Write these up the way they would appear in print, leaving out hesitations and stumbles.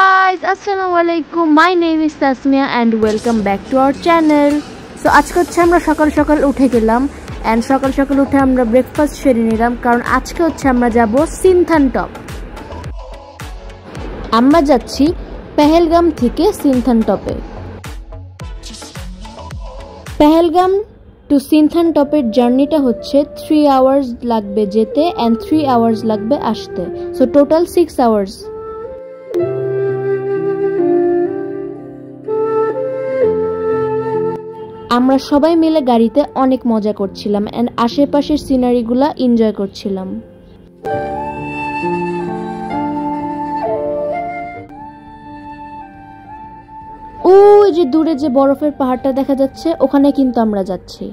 guys, Assalamualaikum. My name is Tasmia and welcome back to our channel. So আজকে হচ্ছে আমরা সকাল সকাল উঠে গেলাম and সকাল সকাল উঠে আমরা ব্রেকফাস্ট সেরে নিলাম কারণ আজকে হচ্ছে আমরা যাব সিনথান টপ। আমরা যাচ্ছি পেহেলগাম থেকে সিনথান টপে। পেহেলগাম টু সিনথান টপের জার্নিটা হচ্ছে 3 আওয়ার্স লাগবে যেতে and 3 আওয়ার্স লাগবে আসতে, সো টোটাল 6 আওয়ার্স। আমরা সবাই মিলে গাড়িতে অনেক মজা করছিলাম এন্ড আশেপাশের সিনারিগুলা এনজয় করছিলাম। ওই যে দূরে যে বরফের পাহাড়টা দেখা যাচ্ছে ওখানে কিন্তু আমরা যাচ্ছি।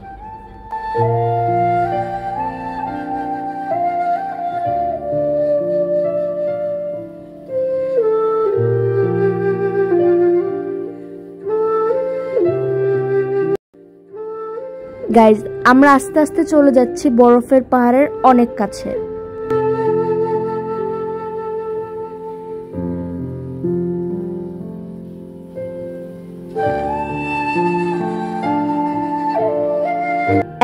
গাইজ, আমরা আস্তে আস্তে চলে যাচ্ছি বরফের পাহাড়ের অনেক কাছে।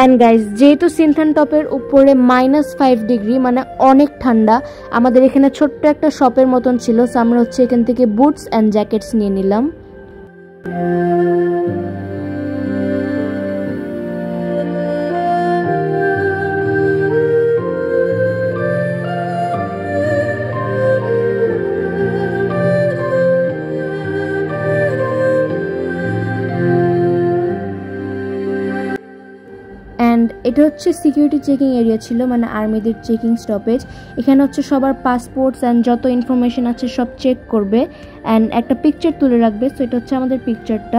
এন্ড গাইজ, যেহেতু সিনথান টপের উপরে -5 ডিগ্রি মানে অনেক ঠান্ডা, আমাদের এখানে ছোট্ট একটা শপের মতন ছিল, সো আমরা হচ্ছে এখান থেকে বুটস এন্ড জ্যাকেটস নিয়ে নিলাম। এটা হচ্ছে সিকিউরিটি চেকিং এরিয়া ছিল, মানে আর্মিদের চেকিং স্টপেজ। এখানে হচ্ছে সবার পাসপোর্টস অ্যান্ড যত ইনফরমেশন আছে সব চেক করবে অ্যান্ড একটা পিকচার তুলে রাখবে। সো এটা হচ্ছে আমাদের পিকচারটা।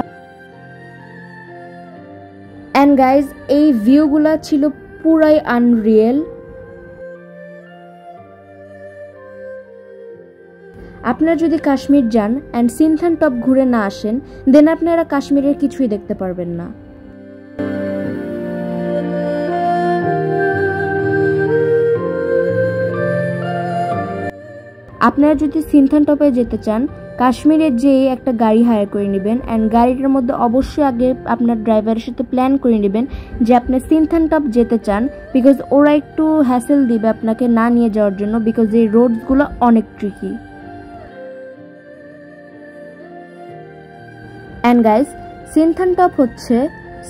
অ্যান্ড গাইজ, এই ভিউগুলা ছিল পুরাই আনরিয়েল। আপনারা যদি কাশ্মীর যান অ্যান্ড সিনথান টপ ঘুরে না আসেন দেন আপনারা কাশ্মীরের কিছুই দেখতে পারবেন না। আপনারা যদি সিনথান টপে যেতে চান কাশ্মীরে যেয়ে একটা গাড়ি হায়ার করে নেবেন অ্যান্ড গাড়িটার মধ্যে অবশ্যই আগে আপনার ড্রাইভারের সাথে প্ল্যান করে নেবেন যে আপনি সিনথান টপ যেতে চান, বিকজ ওরা একটু হ্যাসেল দিবে আপনাকে না নিয়ে যাওয়ার জন্য, বিকজ এই রোডসগুলো অনেক ট্রিকি। অ্যান্ড গাইজ, সিনথান টপ হচ্ছে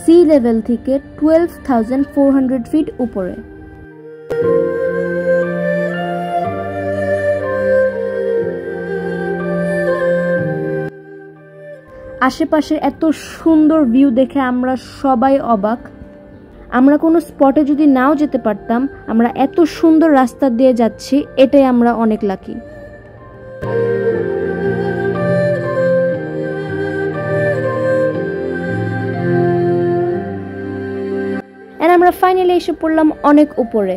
সি লেভেল থেকে 12,400 ফিট উপরে। আশেপাশে এত সুন্দর ভিউ দেখে আমরা সবাই অবাক। আমরা কোনো স্পটে যদি নাও যেতে পারতাম, আমরা এত সুন্দর রাস্তা দিয়ে যাচ্ছি, এটাই আমরা অনেক লাকি। আর আমরা ফাইনালি এসে পড়লাম অনেক উপরে।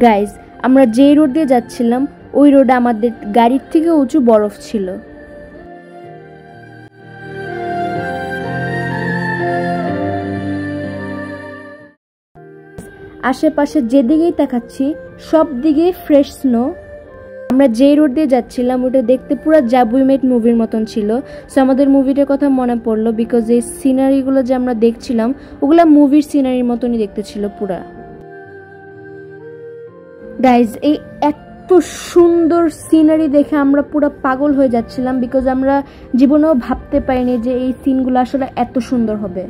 গাইজ, আমরা যেই রোড দিয়ে যাচ্ছিলাম ওই রোডে আমাদের গাড়ির থেকে উঁচু বরফ ছিল। আশেপাশে যেদিকেই তাকাচ্ছি সব দিকেই ফ্রেশ স্নো। আমরা যেই রোড দিয়ে যাচ্ছিলাম ওটা দেখতে পুরো জাবুই মেট মুভির মতন ছিল। সো আমাদের মুভিটার কথা মনে পড়লো, বিকজ এই সিনারিগুলো যে আমরা দেখছিলাম ওগুলা মুভির সিনারির মতনই দেখতে ছিল পুরা। গাইজ, এই এত সুন্দর সিনারি দেখে আমরা পুরো পাগল হয়ে যাচ্ছিলাম, বিকজ আমরা জীবনেও ভাবতে পারিনি যে এই সিনগুলো আসলে এত সুন্দর হবে।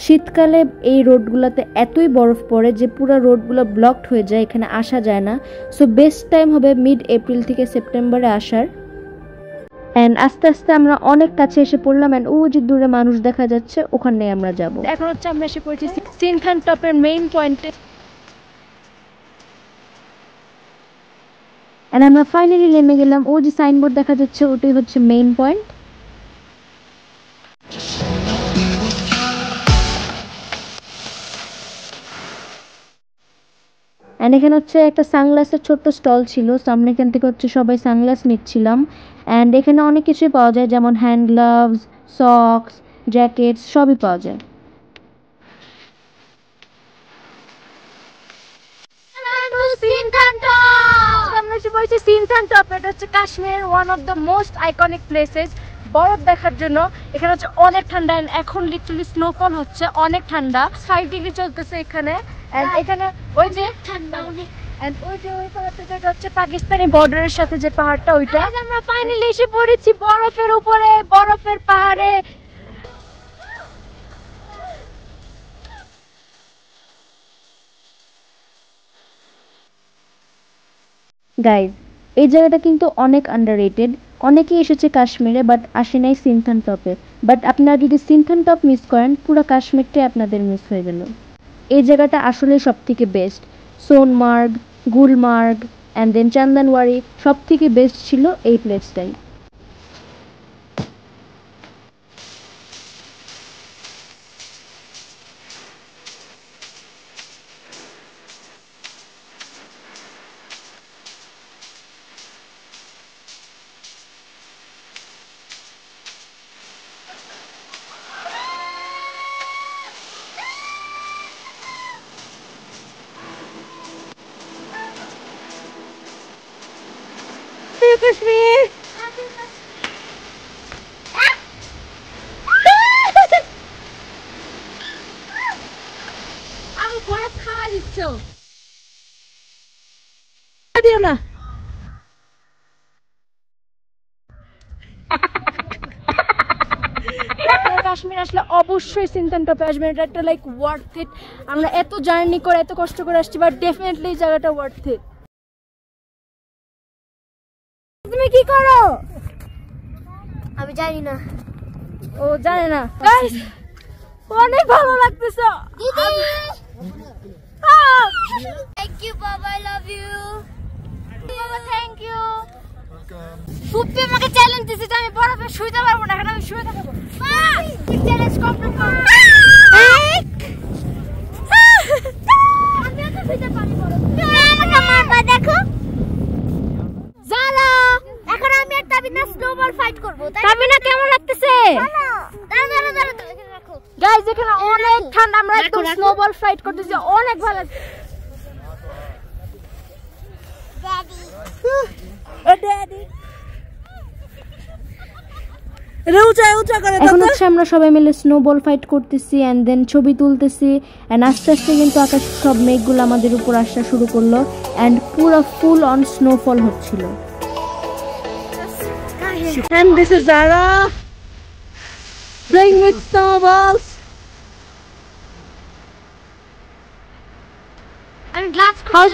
শীতকালে এই রোডগুলোতে এতই বরফ পড়ে যে পুরো রোডগুলো ব্লকড হয়ে যায়, এখানে আসা যায় না। সো বেস্ট টাইম হবে মিড এপ্রিল থেকে সেপ্টেম্বরে আসার। অ্যান্ড আস্তে আস্তে আমরা অনেক কাছে এসে পড়লাম অ্যান্ড ও যে দূরে মানুষ দেখা যাচ্ছে ওখানে আমরা যাব। এখন হচ্ছে আমরা এসে পড়েছি সিনথান টপের মেইন পয়েন্টে অ্যান্ড আমরা ফাইনালি নেমে গেলাম। ও যে সাইনবোর্ড দেখা যাচ্ছে ওটাই হচ্ছে মেইন পয়েন্ট। অ্যান্ড এখানে হচ্ছে একটা সানগ্লাসের ছোট্ট স্টল ছিল, সামনে এখান থেকে হচ্ছে সবাই সানগ্লাস নিচ্ছিলাম। অ্যান্ড এখানে অনেক কিছুই পাওয়া যায়, যেমন হ্যান্ড গ্লাভস, সক্স, জ্যাকেটস সবই পাওয়া যায়। Kashmir one of the most iconic places বরফ দেখার জন্য। এখানে হচ্ছে অনেক ঠান্ডা, এখন লিটারালি স্নোফল হচ্ছে, অনেক ঠান্ডা, 5 ডিগ্রি চলতেছে এখানে। এখানে ওই যে ঠান্ডা অনেক, ওই যে ওই পাহাড়টা যেটা হচ্ছে পাকিস্তানি বর্ডারের সাথে যে পাহাড়টা, ওইটা আমরা ফাইনালি এসে পড়েছি বরফের উপরে, বরফের পাহাড়ে। গাইজ, এই জায়গাটা কিন্তু অনেক আন্ডাররেটেড। অনেকেই এসেছে কাশ্মীরে বাট আসে নাই সিনথানটপে। বাট আপনারা যদি সিনথানটপ মিস করেন, পুরো কাশ্মীরটাই আপনাদের মিস হয়ে গেল। এই জায়গাটা আসলে সব থেকে best. Sonamarg, Gulmarg and then Chandanwari, সব থেকে বেস্ট ছিল এই প্লেসটাই। কাশ্মীর আমি বরফ খাওয়া দিচ্ছ দিও না। কাশ্মীর আসলে অবশ্যই সিনথানটপে আসবেন, এটা একটা লাইক ওয়ার্থ ইট। আমরা এত জার্নি করে এত কষ্ট করে আসছি, বাট ডেফিনেটলি এই জায়গাটা ওয়ার্থ ইট। তুমি কি করো? আমি জানি না। ও জানে না। গাইস, অনেক ভালো লাগতেছে দিদি, থ্যাংক ইউ বাবা, আই লাভ ইউ বাবা, থ্যাংক ইউ। ফুপি আমাকে চ্যালেঞ্জ দিয়েছে যে আমি বরফে শুইতে পারবো না, এখন আমি শুয়ে থাকবো। চ্যালেঞ্জ কমপ্লিট করো। আমি তো শুইতে পারি বরফে। আমাকে মারবা দেখো। জালা, এখন আমি আর তাবিনা স্নোবল ফাইট করব। তাবিনা কেমন লাগতেছে? দাঁড়াও দাঁড়াও দাঁড়াও, এখানে রাখো। গাইস, এখানে অনেক ঠান্ডা, আমরা একদম স্নোবল ফাইট করতেছি, অনেক ভালো লাগছে। ড্যাডি, ও ড্যাডি, এখন হচ্ছে আমরা সবাই মিলে স্নোবল ফাইট করতেছি অ্যান্ড দেন ছবি তুলতেছি। অ্যান্ড আস্তে আস্তে কিন্তু আকাশ সব মেঘগুলো আমাদের উপর আসা শুরু করলো অ্যান্ড পুরো ফুল অন স্নোফল হচ্ছিল। and this is Zara playing with snowballs. আমি গ্লাস How's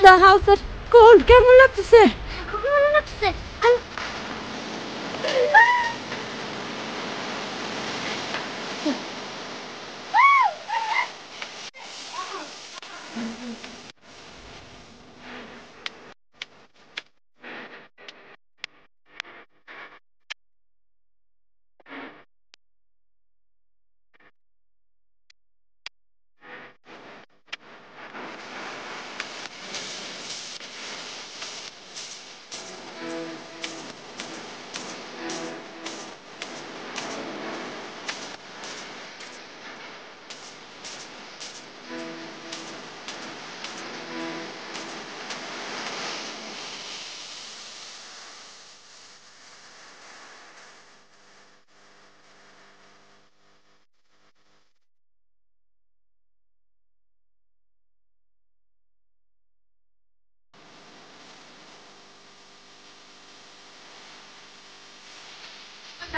the cold? কেমন লাগতেছে? খুব ভালো লাগছে।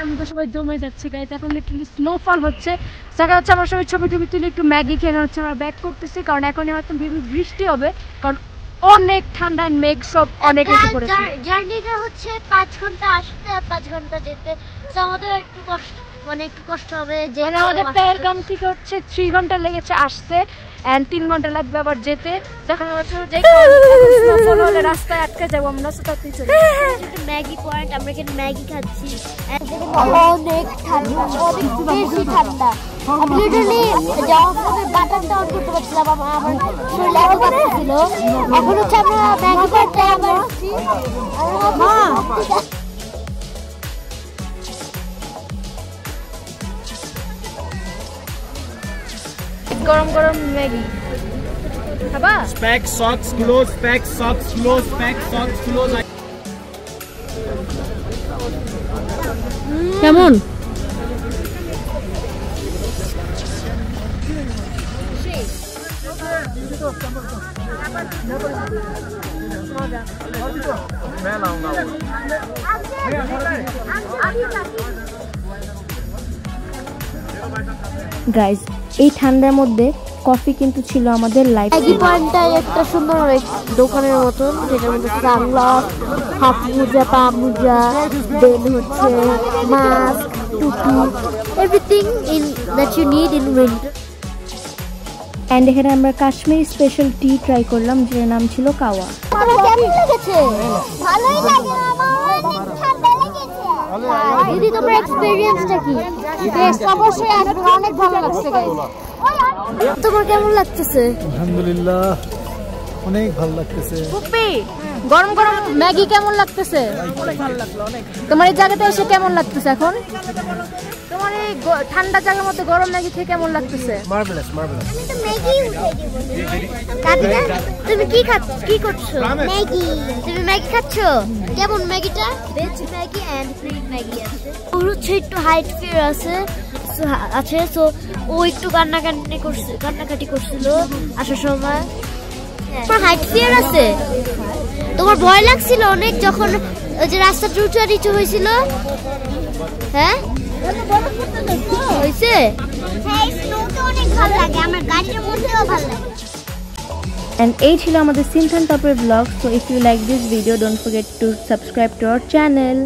আমি তো সবাই জমে যাচ্ছে গাইস, এখন লিটারালি স্নোফল হচ্ছে। দেখা যাচ্ছে আমরা সবাই ছবি টবি তুলে একটু ম্যাগি খেয়ে হচ্ছে আমরা ব্যাক করতেছি, কারণ এখন হয়তো বৃষ্টি হবে, কারণ অনেক ঠান্ডা, মেঘ সব অনেক এসে পড়েছে। জার্নিটা হচ্ছে 5 ঘন্টা আসতে আর 5 ঘন্টা যেতে, তো আমাদের একটু কষ্ট, মানে একটু কষ্ট হবে। যে মানে আমাদের পেহেলগাম থেকে হচ্ছে 3 ঘন্টা লেগেছে আসতে, অ্যান্ড 3 ঘন্টা লাগবে আবার যেতে। যখন আমরা যে স্নোফল হলে রাস্তায় আটকে যাবো আমরা, তাড়াতাড়ি চলে ম্যাগি পয়েন্ট, আমরা এখানে ম্যাগি খাচ্ছি। অনেক ঠান্ডা, অনেক বেশি ঠান্ডা। আমি লিটারলি যাওয়ার সময় বাটারটা অন করতে পারছিলাম, আমার শরীরে এত কাঁপছিল। এখন হচ্ছে আমরা ম্যাগি পয়েন্টে আবার গরম গরম ম্যাগি খাবা? Spec socks close, spec socks close, spec socks close. কেমন? গাইজ এই ঠান্ডার মধ্যে কফি কিন্তু ছিল আমাদের লাইফ। ম্যাগি পয়েন্টটা একটা সুন্দর দোকানের মতন, যেটার মধ্যে সানগ্লাস, হাত মোজা, পা মোজা, দেন হচ্ছে মাস্ক, টুপি, everything in that you need in winter. And এখানে আমরা কাশ্মীরি স্পেশাল টি ট্রাই করলাম, যেটার নাম ছিল কাওয়া। তোমার কেমন লেগেছে? ভালোই লাগে, আমার অনেক ঠান্ডা লেগেছে। দিদি তোমার এক্সপেরিয়েন্সটা কি? বেশ, অবশ্যই আসবে, অনেক ভালো লাগছে গাইস। তোমার কেমন লাগতেছে? আলহামদুলিল্লাহ অনেক ভালো লাগতেছে। পুপি গরম গরম ম্যাগি কেমন লাগতেছে? অনেক ভালো লাগলো। অনেক। তোমার এই জায়গাতে এসে কেমন লাগতেছে এখন? তোমার এই ঠান্ডা জায়গার মধ্যে গরম ম্যাগি খেয়ে কেমন লাগতেছে? Marvellous marvellous. আমি তো ম্যাগি উঠাই দিব। কাদিনা তুমি কি করছো? ম্যাগি। তুমি ম্যাগি খাচ্ছো? কেমন ম্যাগিটা? Veg Maggi and green Maggi আছে। ওর হচ্ছে একটু হাইট ফিয়ার আছে, সো ও একটু কান্নাকাটি করছিল আসার সময়। তোমার হাইট ফিয়ার আছে? তোমার ভয় লাগছিল অনেক যখন ওই যে রাস্তাটা উঁচু নিচু হয়েছিল? হ্যাঁ হয়েছে। হ্যাঁ, স্নোতে অনেক ভালো লাগে, আমার গাড়ির মধ্যেও ভালো লাগে। And এই ছিল আমাদের সিনথান টপের blog. So if you like this video, don't forget to subscribe to our channel.